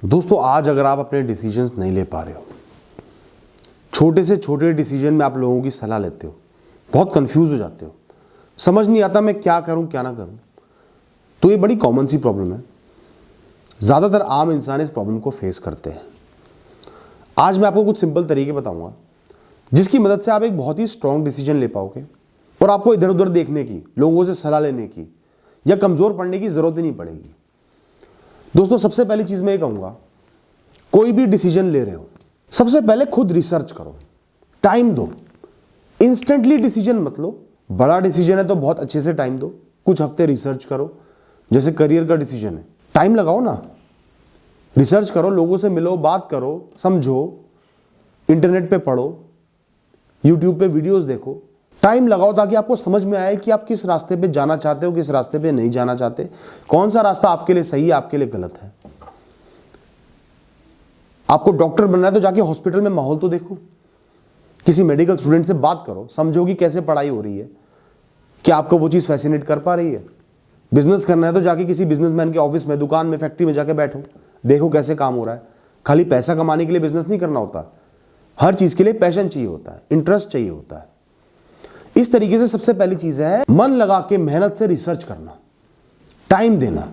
दोस्तों आज अगर आप अपने डिसीजंस नहीं ले पा रहे हो, छोटे से छोटे डिसीजन में आप लोगों की सलाह लेते हो, बहुत कंफ्यूज हो जाते हो, समझ नहीं आता मैं क्या करूं क्या ना करूं, तो ये बड़ी कॉमन सी प्रॉब्लम है। ज़्यादातर आम इंसान इस प्रॉब्लम को फेस करते हैं। आज मैं आपको कुछ सिंपल तरीके बताऊंगा जिसकी मदद से आप एक बहुत ही स्ट्रॉन्ग डिसीजन ले पाओगे और आपको इधर उधर देखने की, लोगों से सलाह लेने की या कमज़ोर पड़ने की ज़रूरत ही नहीं पड़ेगी। दोस्तों सबसे पहली चीज़ मैं ये कहूँगा, कोई भी डिसीजन ले रहे हो सबसे पहले खुद रिसर्च करो, टाइम दो। इंस्टेंटली डिसीजन मत लो। बड़ा डिसीजन है तो बहुत अच्छे से टाइम दो, कुछ हफ्ते रिसर्च करो। जैसे करियर का डिसीजन है, टाइम लगाओ ना, रिसर्च करो, लोगों से मिलो, बात करो, समझो, इंटरनेट पे पढ़ो, यूट्यूब पे वीडियोस देखो, टाइम लगाओ ताकि आपको समझ में आए कि आप किस रास्ते पे जाना चाहते हो, किस रास्ते पे नहीं जाना चाहते, कौन सा रास्ता आपके लिए सही है, आपके लिए गलत है। आपको डॉक्टर बनना है तो जाके हॉस्पिटल में माहौल तो देखो, किसी मेडिकल स्टूडेंट से बात करो, समझो कि कैसे पढ़ाई हो रही है, क्या आपको वो चीज़ फैसिनेट कर पा रही है। बिजनेस करना है तो जाके किसी बिजनेसमैन के ऑफिस में, दुकान में, फैक्ट्री में जाके बैठो, देखो कैसे काम हो रहा है। खाली पैसा कमाने के लिए बिजनेस नहीं करना होता, हर चीज़ के लिए पैशन चाहिए होता है, इंटरेस्ट चाहिए होता है। इस तरीके से सबसे पहली चीज़ है मन लगा के मेहनत से रिसर्च करना, टाइम देना।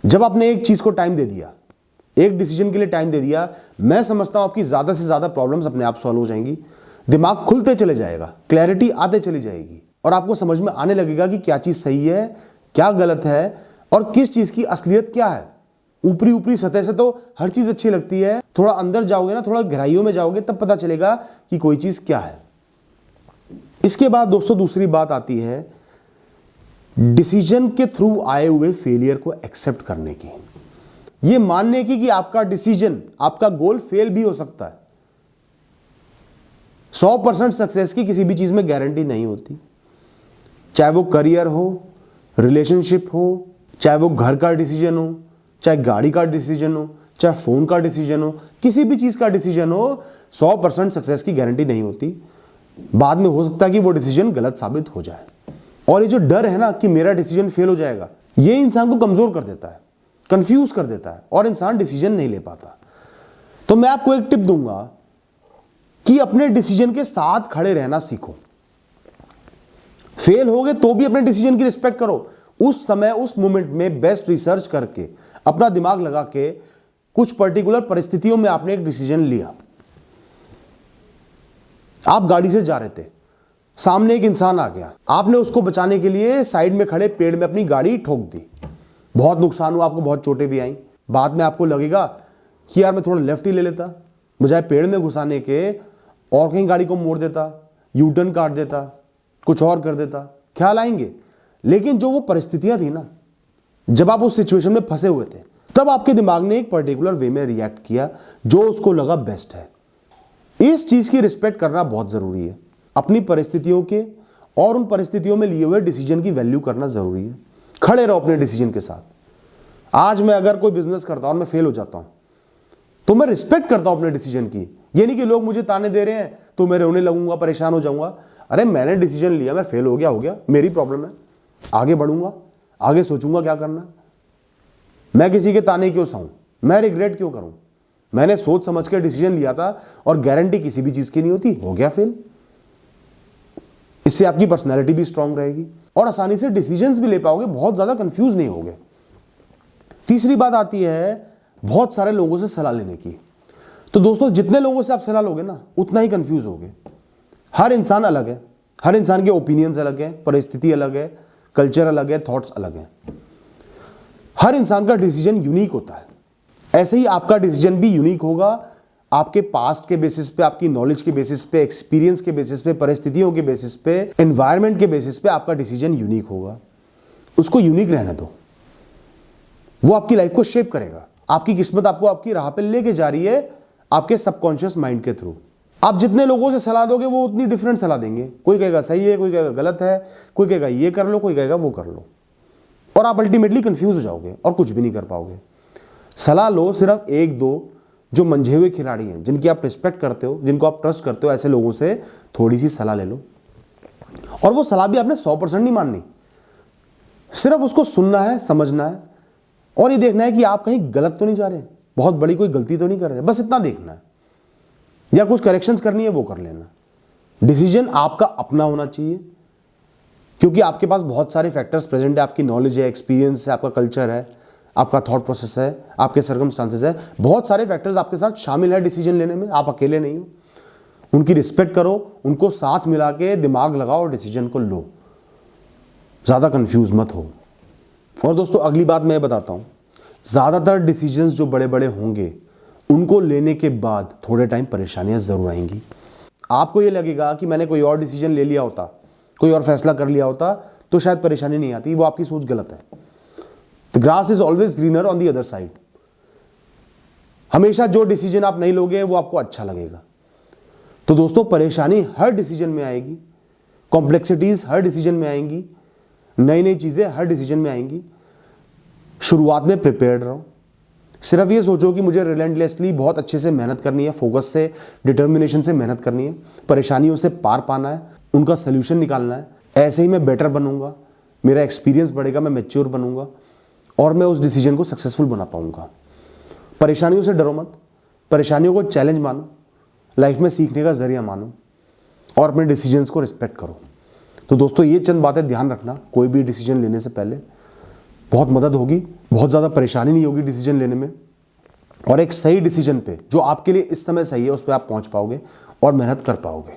जब आपने एक चीज़ को टाइम दे दिया, एक डिसीजन के लिए टाइम दे दिया, मैं समझता हूं आपकी ज़्यादा से ज़्यादा प्रॉब्लम्स अपने आप सॉल्व हो जाएंगी, दिमाग खुलते चले जाएगा, क्लैरिटी आते चली जाएगी और आपको समझ में आने लगेगा कि क्या चीज़ सही है, क्या गलत है और किस चीज़ की असलियत क्या है। ऊपरी ऊपरी सतह से तो हर चीज़ अच्छी लगती है, थोड़ा अंदर जाओगे ना, थोड़ा गहराइयों में जाओगे, तब पता चलेगा कि कोई चीज़ क्या है। इसके बाद दोस्तों दूसरी बात आती है डिसीजन के थ्रू आए हुए फेलियर को एक्सेप्ट करने की, ये मानने की कि आपका डिसीजन, आपका गोल फेल भी हो सकता है। 100% सक्सेस की किसी भी चीज में गारंटी नहीं होती, चाहे वो करियर हो, रिलेशनशिप हो, चाहे वो घर का डिसीजन हो, चाहे गाड़ी का डिसीजन हो, चाहे फोन का डिसीजन हो, किसी भी चीज का डिसीजन हो, 100% सक्सेस की गारंटी नहीं होती। बाद में हो सकता है कि वो डिसीजन गलत साबित हो जाए। और ये जो डर है ना कि मेरा डिसीजन फेल हो जाएगा, ये इंसान को कमजोर कर देता है, कंफ्यूज कर देता है और इंसान डिसीजन नहीं ले पाता। तो मैं आपको एक टिप दूंगा कि अपने डिसीजन के साथ खड़े रहना सीखो। फेल हो गए तो भी अपने डिसीजन की रिस्पेक्ट करो। उस समय, उस मोमेंट में बेस्ट रिसर्च करके, अपना दिमाग लगा के, कुछ पर्टिकुलर परिस्थितियों में आपने एक डिसीजन लिया। आप गाड़ी से जा रहे थे, सामने एक इंसान आ गया, आपने उसको बचाने के लिए साइड में खड़े पेड़ में अपनी गाड़ी ठोक दी, बहुत नुकसान हुआ, आपको बहुत चोटें भी आई। बाद में आपको लगेगा कि यार मैं थोड़ा लेफ्ट ही ले लेता, बजाय पेड़ में घुसाने के और कहीं गाड़ी को मोड़ देता, यू टर्न काट देता, कुछ और कर देता, ख्याल आएंगे। लेकिन जो वो परिस्थितियां थी ना, जब आप उस सिचुएशन में फंसे हुए थे, तब आपके दिमाग ने एक पर्टिकुलर वे में रिएक्ट किया जो उसको लगा बेस्ट है। इस चीज की रिस्पेक्ट करना बहुत जरूरी है। अपनी परिस्थितियों के और उन परिस्थितियों में लिए हुए डिसीजन की वैल्यू करना जरूरी है। खड़े रहो अपने डिसीजन के साथ। आज मैं अगर कोई बिजनेस करता हूं और मैं फेल हो जाता हूं तो मैं रिस्पेक्ट करता हूं अपने डिसीजन की। ये नहीं कि लोग मुझे ताने दे रहे हैं तो मैं रोने लगूंगा, परेशान हो जाऊंगा। अरे मैंने डिसीजन लिया, मैं फेल हो गया, मेरी प्रॉब्लम है, आगे बढ़ूंगा, आगे सोचूंगा क्या करना। मैं किसी के ताने क्यों सहूं, मैं रिग्रेट क्यों करूं। मैंने सोच समझ के डिसीजन लिया था और गारंटी किसी भी चीज की नहीं होती, हो गया फेल। इससे आपकी पर्सनैलिटी भी स्ट्रांग रहेगी और आसानी से डिसीजंस भी ले पाओगे, बहुत ज्यादा कंफ्यूज नहीं होगे। तीसरी बात आती है बहुत सारे लोगों से सलाह लेने की। तो दोस्तों जितने लोगों से आप सलाह लोगे ना, उतना ही कंफ्यूज होगे। हर इंसान अलग है, हर इंसान के ओपिनियंस अलग है, परिस्थिति अलग है, कल्चर अलग है, थॉट्स अलग है। हर इंसान का डिसीजन यूनिक होता है। ऐसे ही आपका डिसीजन भी यूनिक होगा। आपके पास्ट के बेसिस पे, आपकी नॉलेज के बेसिस पे, एक्सपीरियंस के बेसिस पे, परिस्थितियों के बेसिस पे, एनवायरनमेंट के बेसिस पे आपका डिसीजन यूनिक होगा। उसको यूनिक रहने दो, वो आपकी लाइफ को शेप करेगा। आपकी किस्मत आपको आपकी राह पे लेके जा रही है आपके सबकॉन्शियस माइंड के थ्रू। आप जितने लोगों से सलाह दोगे वो उतनी डिफरेंट सलाह देंगे। कोई कहेगा सही है, कोई कहेगा गलत है, कोई कहेगा ये कर लो, कोई कहेगा वो कर लो, और आप अल्टीमेटली कंफ्यूज हो जाओगे और कुछ भी नहीं कर पाओगे। सलाह लो सिर्फ एक दो जो मंझे हुए खिलाड़ी हैं, जिनकी आप रिस्पेक्ट करते हो, जिनको आप ट्रस्ट करते हो, ऐसे लोगों से थोड़ी सी सलाह ले लो। और वो सलाह भी आपने 100% नहीं माननी, सिर्फ उसको सुनना है, समझना है और ये देखना है कि आप कहीं गलत तो नहीं जा रहे, बहुत बड़ी कोई गलती तो नहीं कर रहे, बस इतना देखना है, या कुछ करेक्शंस करनी है वो कर लेना। डिसीजन आपका अपना होना चाहिए, क्योंकि आपके पास बहुत सारे फैक्टर्स प्रेजेंट है, आपकी नॉलेज है, एक्सपीरियंस है, आपका कल्चर है, आपका थॉट प्रोसेस है, आपके सर्कमस्टांसेस है, बहुत सारे फैक्टर्स आपके साथ शामिल है डिसीजन लेने में, आप अकेले नहीं हो। उनकी रिस्पेक्ट करो, उनको साथ मिला के दिमाग लगाओ और डिसीजन को लो, ज़्यादा कंफ्यूज मत हो। और दोस्तों अगली बात मैं बताता हूँ, ज़्यादातर डिसीजंस जो बड़े बड़े होंगे उनको लेने के बाद थोड़े टाइम परेशानियाँ ज़रूर आएंगी। आपको ये लगेगा कि मैंने कोई और डिसीजन ले लिया होता, कोई और फैसला कर लिया होता तो शायद परेशानी नहीं आती, वो आपकी सोच गलत है। The grass is always greener on the other side. हमेशा जो डिसीजन आप नहीं लोगे वो आपको अच्छा लगेगा। तो दोस्तों परेशानी हर डिसीजन में आएगी, कॉम्प्लेक्सिटीज हर डिसीजन में आएंगी, नई नई चीज़ें हर डिसीजन में आएंगी। शुरुआत में प्रिपेयर्ड रहो, सिर्फ ये सोचो कि मुझे रिलेंटलेसली बहुत अच्छे से मेहनत करनी है, फोकस से, डिटर्मिनेशन से मेहनत करनी है, परेशानियों से पार पाना है, उनका सल्यूशन निकालना है। ऐसे ही मैं बेटर बनूंगा, मेरा एक्सपीरियंस बढ़ेगा, मैं मैच्योर बनूंगा और मैं उस डिसीजन को सक्सेसफुल बना पाऊंगा। परेशानियों से डरो मत, परेशानियों को चैलेंज मानो, लाइफ में सीखने का जरिया मानो और अपने डिसीजंस को रिस्पेक्ट करो। तो दोस्तों ये चंद बातें ध्यान रखना, कोई भी डिसीजन लेने से पहले बहुत मदद होगी, बहुत ज़्यादा परेशानी नहीं होगी डिसीजन लेने में, और एक सही डिसीजन पे जो आपके लिए इस समय सही है उस पर आप पहुंच पाओगे और मेहनत कर पाओगे।